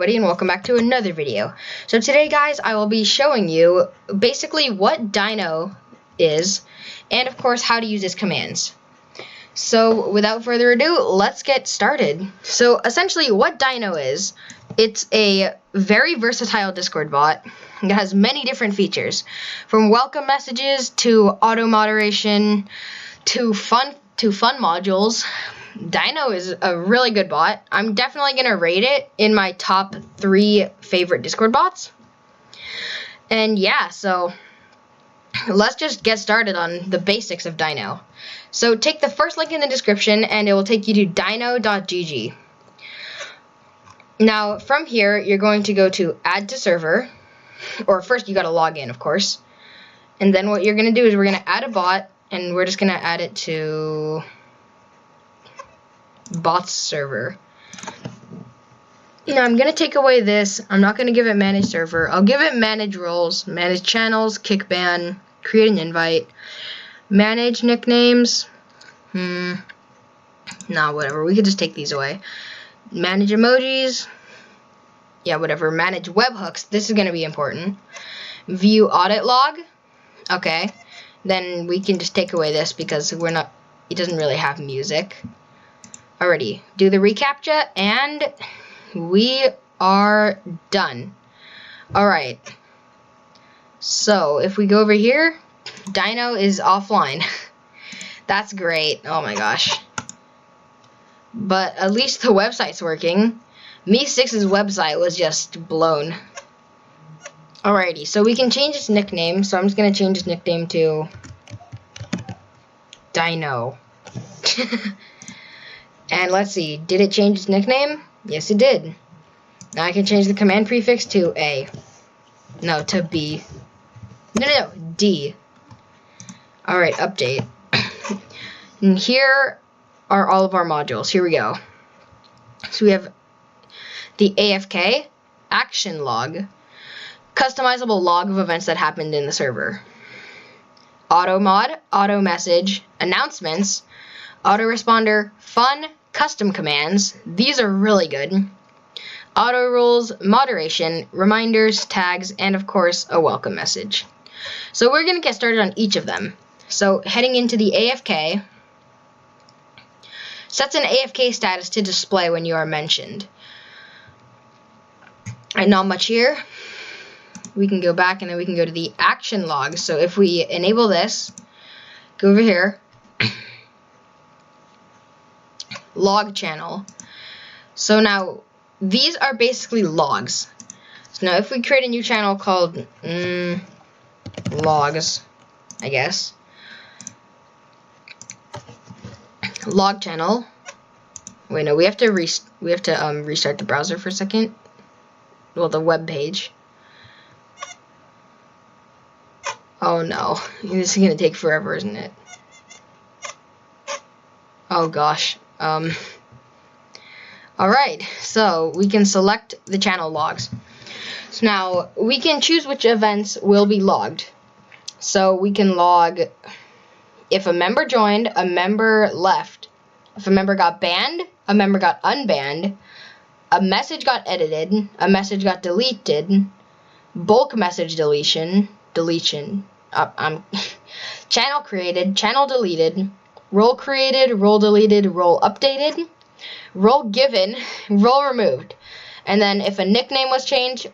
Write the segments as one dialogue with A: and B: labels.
A: everybody, and welcome back to another video. So today, guys, I will be showing you basically what Dyno is, and of course how to use its commands. So without further ado, let's get started. So essentially what Dyno is, it's a very versatile Discord bot. It has many different features, from welcome messages to auto moderation to fun modules. Dyno is a really good bot. I'm definitely going to rate it in my top 3 favorite Discord bots. And yeah, so let's just get started on the basics of Dyno. So take the first link in the description and it will take you to dyno.gg. Now from here you're going to go to add to server, or first you got to log in, of course. And then what you're going to do is we're going to add a bot, and we're just going to add it to bots server. Now I'm going to take away this. I'm not going to give it manage server. I'll give it manage roles, manage channels, kick ban, create an invite, manage nicknames. Nah, whatever. We could just take these away. Manage emojis. Yeah, whatever. Manage webhooks. This is going to be important. View audit log. Okay. Then we can just take away this because it doesn't really have music. Alrighty, do the reCAPTCHA, and we are done. Alright, so if we go over here, Dyno is offline. That's great, oh my gosh. But at least the website's working. Me6's website was just blown. Alrighty, so we can change its nickname, so I'm just going to change its nickname to Dyno. And let's see, did it change its nickname? Yes, it did. Now I can change the command prefix to A. No, to B. No, D. Alright, update. And here are all of our modules. Here we go. So we have the AFK, action log, customizable log of events that happened in the server, auto mod, auto message, announcements, Autoresponder, fun, custom commands. These are really good. Auto rules, moderation, reminders, tags, and of course a welcome message. So we're going to get started on each of them. So heading into the AFK, sets an AFK status to display when you are mentioned. And not much here. We can go back and then we can go to the action log. So if we enable this, go over here, log channel. So now these are basically logs. So now if we create a new channel called logs, I guess, log channel. Wait, no, we have to restart the browser for a second. Well, the web page. Oh no, this is gonna take forever, isn't it? Oh gosh. Alright, so we can select the channel logs. So now we can choose which events will be logged. So we can log if a member joined, a member left, if a member got banned, a member got unbanned, a message got edited, a message got deleted, bulk message deletion, channel created, channel deleted, role created, role deleted, role updated, role given, role removed. And then if a nickname was changed,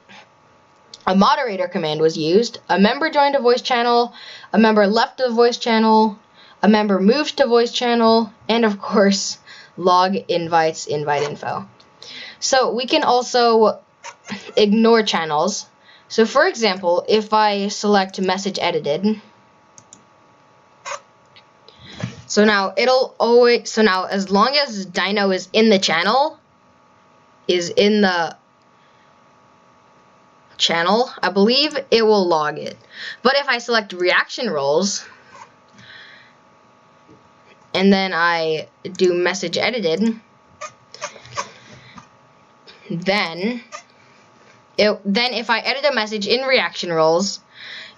A: a moderator command was used, a member joined a voice channel, a member left the voice channel, a member moved to voice channel, and of course, log invites, invite info. So we can also ignore channels. So for example, if I select message edited, so now as long as Dyno is in the channel, I believe it will log it. But if I select reaction roles, and then I do message edited, then if I edit a message in reaction roles,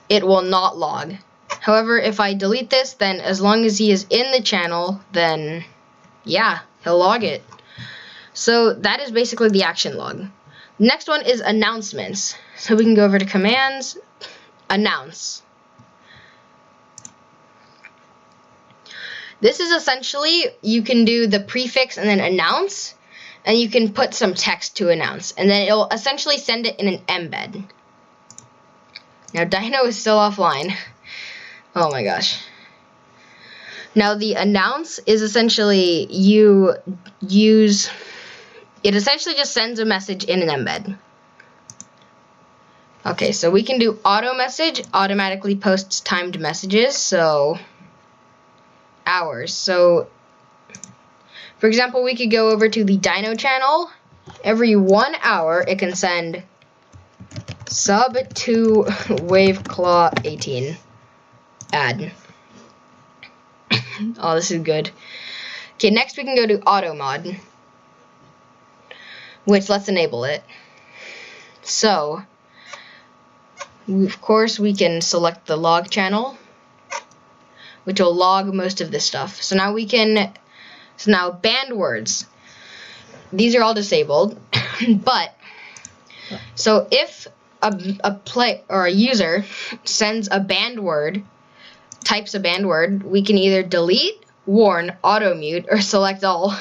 A: it will not log. However, if I delete this, then as long as he is in the channel, then yeah, he'll log it. So that is basically the action log. Next one is announcements. So we can go over to commands, announce. This is essentially, you can do the prefix and then announce, and you can put some text to announce, and then it'll essentially send it in an embed. Now Dyno is still offline. Oh my gosh. Now the announce is essentially, it essentially just sends a message in an embed. Okay, so we can do auto message, automatically posts timed messages, so hours. So for example, we could go over to the Dyno channel. Every 1 hour it can send sub to Waveclaw 18 add. Oh, this is good. Okay, next we can go to auto mod, which let's enable it. So of course we can select the log channel, which will log most of this stuff. So now we can, now banned words, these are all disabled. But so if a user sends a banned word, types a banned word, we can either delete, warn, auto mute, or select all.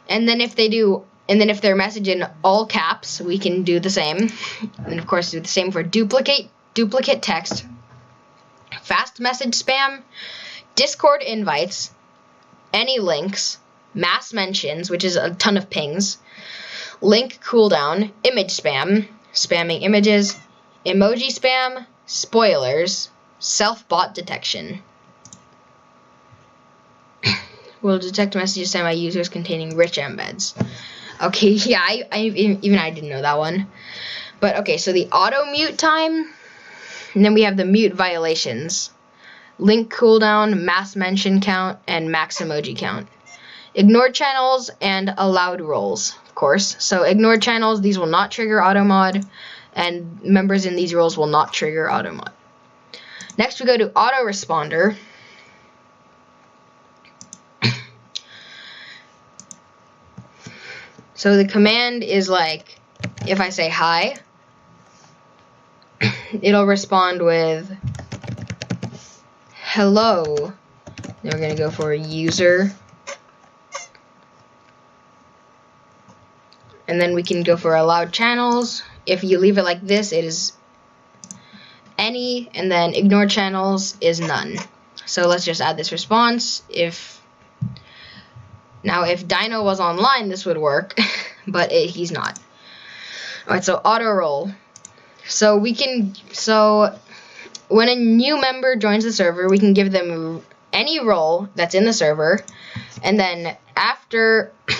A: And then if their message in all caps, we can do the same. And of course do the same for duplicate text, fast message spam, Discord invites, any links, mass mentions, which is a ton of pings, link cooldown, image spam, spamming images, emoji spam, spoilers, self-bot detection. Will detect messages sent by users containing rich embeds. Okay, yeah, even I didn't know that one. But okay, so the auto mute time, and then we have the mute violations, link cooldown, mass mention count, and max emoji count. Ignored channels and allowed roles, of course. So ignored channels, these will not trigger auto mod, and members in these roles will not trigger auto mod. Next we go to Autoresponder. So the command is like, if I say hi, it'll respond with hello. Then we're going to go for a user. And then we can go for allowed channels. If you leave it like this, it is any, and then ignored channels is none. So let's just add this response. If Dyno was online, this would work, but he's not. Alright, so auto roll. So when a new member joins the server, we can give them any role that's in the server, and then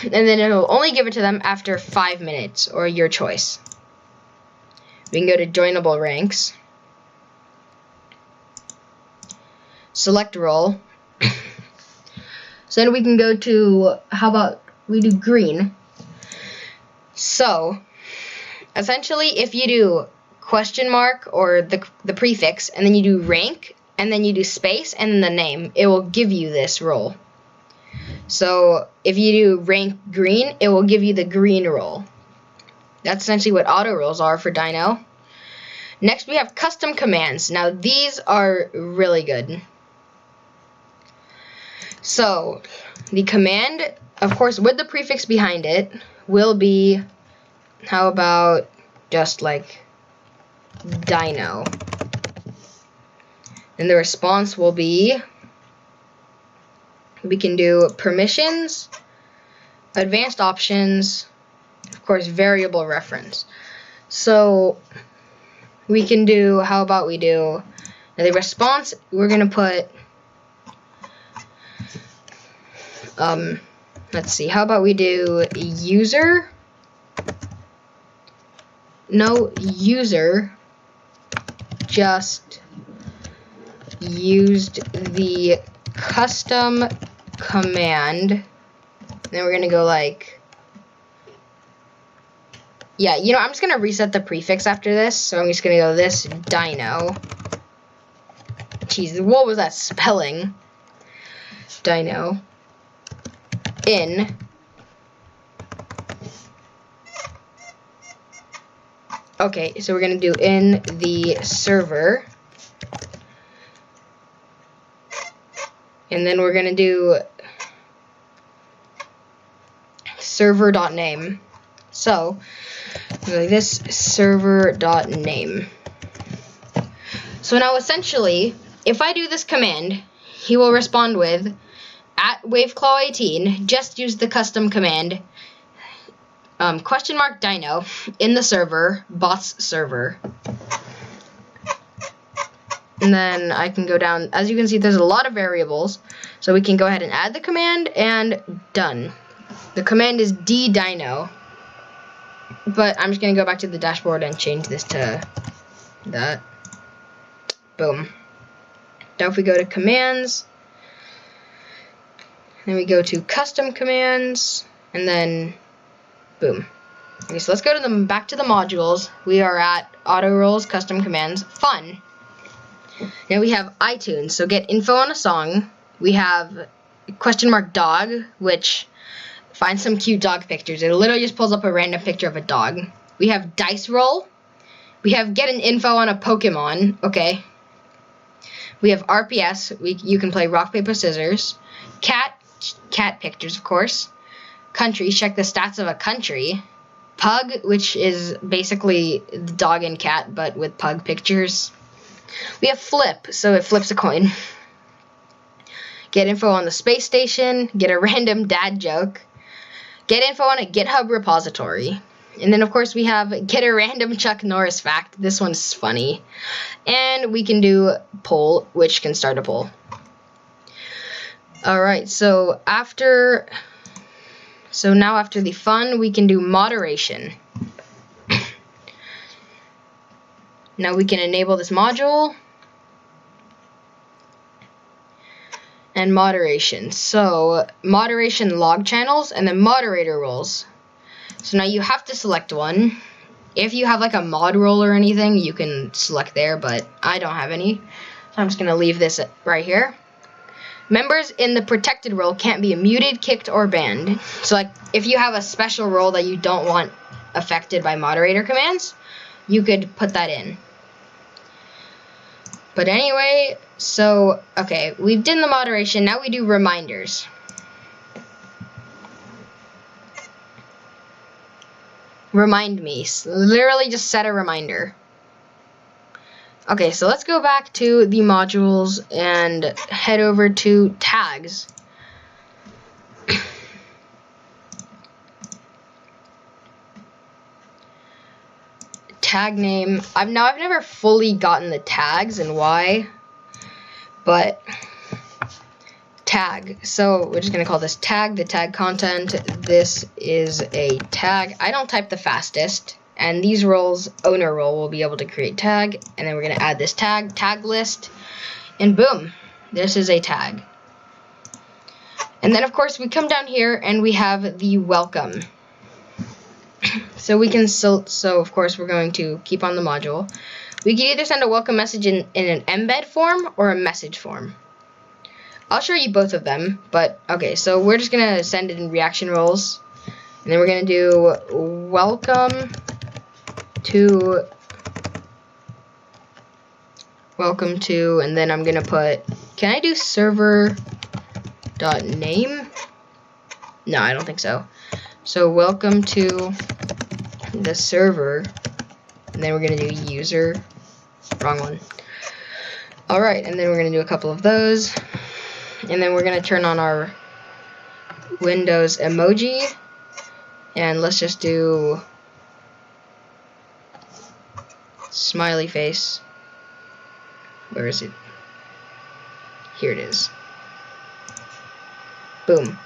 A: it'll only give it to them after 5 minutes, or your choice. We can go to joinable ranks, select role. So then we can go to, how about we do green. So essentially, if you do question mark or the prefix, and then you do rank, and then you do space, and then the name, it will give you this role. So if you do rank green, it will give you the green role. That's essentially what auto roles are for Dyno. Next we have custom commands. Now these are really good. So the command, of course, with the prefix behind it, will be, how about just like Dyno. And the response will be, we can do permissions, advanced options, of course, variable reference. So we can do, how about we do, the response, we're going to put, let's see, how about we do user, no user just used the custom command. Then we're gonna go like, yeah, you know, I'm just gonna reset the prefix after this, so I'm just gonna go this Dyno. Jeez, what was that spelling? Dyno in Okay, so we're gonna do in the server, and then we're gonna do server.name. So like this server.name. So now essentially, if I do this command, he will respond with @waveclaw18. Just use the custom command $Dyno in the server, bots server. And then I can go down. As you can see, there's a lot of variables. So we can go ahead and add the command and done. The command is Dyno. But I'm just going to go back to the dashboard and change this to that. Boom. Now if we go to commands, then we go to custom commands, and then boom. Okay, so let's go to back to the modules. We are at auto roles, custom commands, fun. Now we have iTunes, so get info on a song. We have $dog, which finds some cute dog pictures. It literally just pulls up a random picture of a dog. We have dice roll. We have get an info on a Pokemon. Okay. We have RPS. You can play rock paper scissors. Cat pictures, of course. Country, check the stats of a country. Pug, which is basically the dog and cat, but with pug pictures. We have flip, so it flips a coin. Get info on the space station. Get a random dad joke. Get info on a GitHub repository. And then, of course, we have get a random Chuck Norris fact. This one's funny. And we can do poll, which can start a poll. Alright, so now after the fun, we can do moderation. Now we can enable this module. And moderation. So, moderation log channels, and then moderator roles. So now you have to select one. If you have like a mod role or anything, you can select there, but I don't have any. So I'm just going to leave this right here. Members in the protected role can't be muted, kicked, or banned. So like if you have a special role that you don't want affected by moderator commands, you could put that in. But anyway, so, okay, we've done the moderation. Now we do reminders. Remind me. So literally just set a reminder. Okay, so let's go back to the modules and head over to tags. Tag name. I've never fully gotten the tags and why, but tag. So we're just gonna call this tag, the tag content. This is a tag. I don't type the fastest, and these roles, owner role, will be able to create tag, and then we're gonna add this tag list, and boom, this is a tag. And then of course we come down here and we have the welcome. So we can so of course we're going to keep on the module. We can either send a welcome message in an embed form or a message form. I'll show you both of them, but okay, so we're just gonna send it in reaction roles, and then we're gonna do welcome to, and then I'm gonna put, can I do server.name? No, I don't think so. So welcome to the server, and then we're gonna do user, wrong one. Alright, and then we're gonna do a couple of those, and then we're gonna turn on our Windows emoji, and let's just do smiley face. Where is it? Here it is. Boom.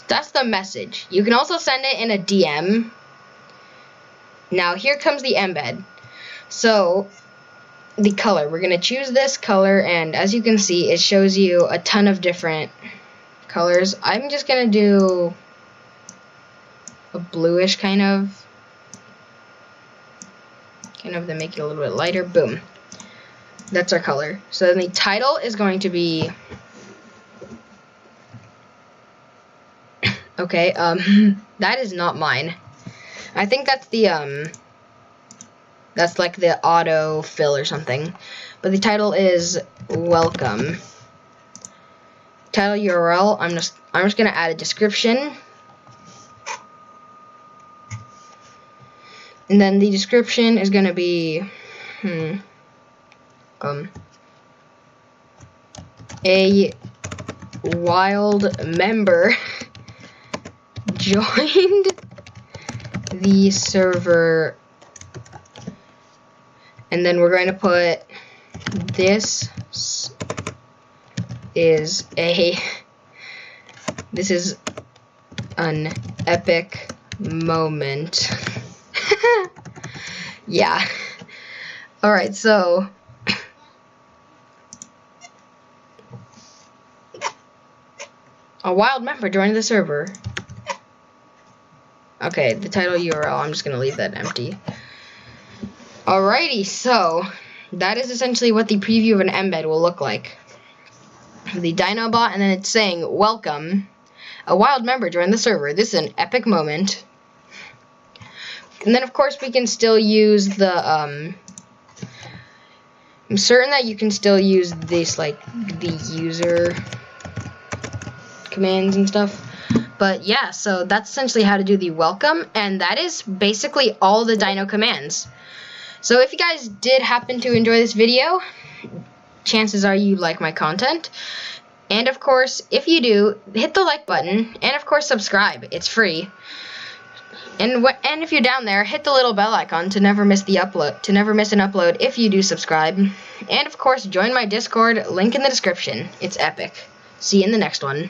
A: That's the message. You can also send it in a DM. Now here comes the embed. So the color, we're gonna choose this color, and as you can see, it shows you a ton of different colors. I'm just gonna do a bluish kind of to make it a little bit lighter. Boom. That's our color. So then the title is going to be, okay, that is not mine. I think that's the that's like the auto fill or something. But the title is welcome. Title URL, I'm just gonna add a description. And then the description is gonna be a wild member joined the server, and then we're going to put this is an epic moment. Yeah. Alright, so a wild member joined the server. Okay, the title URL, I'm just gonna leave that empty. Alrighty, so that is essentially what the preview of an embed will look like. The Dyno bot, and then it's saying, welcome, a wild member joined the server. This is an epic moment. And then of course we can still use the I'm certain that you can still use this, like the user commands and stuff. But yeah, so that's essentially how to do the welcome, and that is basically all the Dyno commands. So if you guys did happen to enjoy this video, chances are you like my content. And of course, if you do, hit the like button, and of course subscribe. It's free. And if you're down there, hit the little bell icon to never miss an upload if you do subscribe. And of course, join my Discord, link in the description. It's epic. See you in the next one.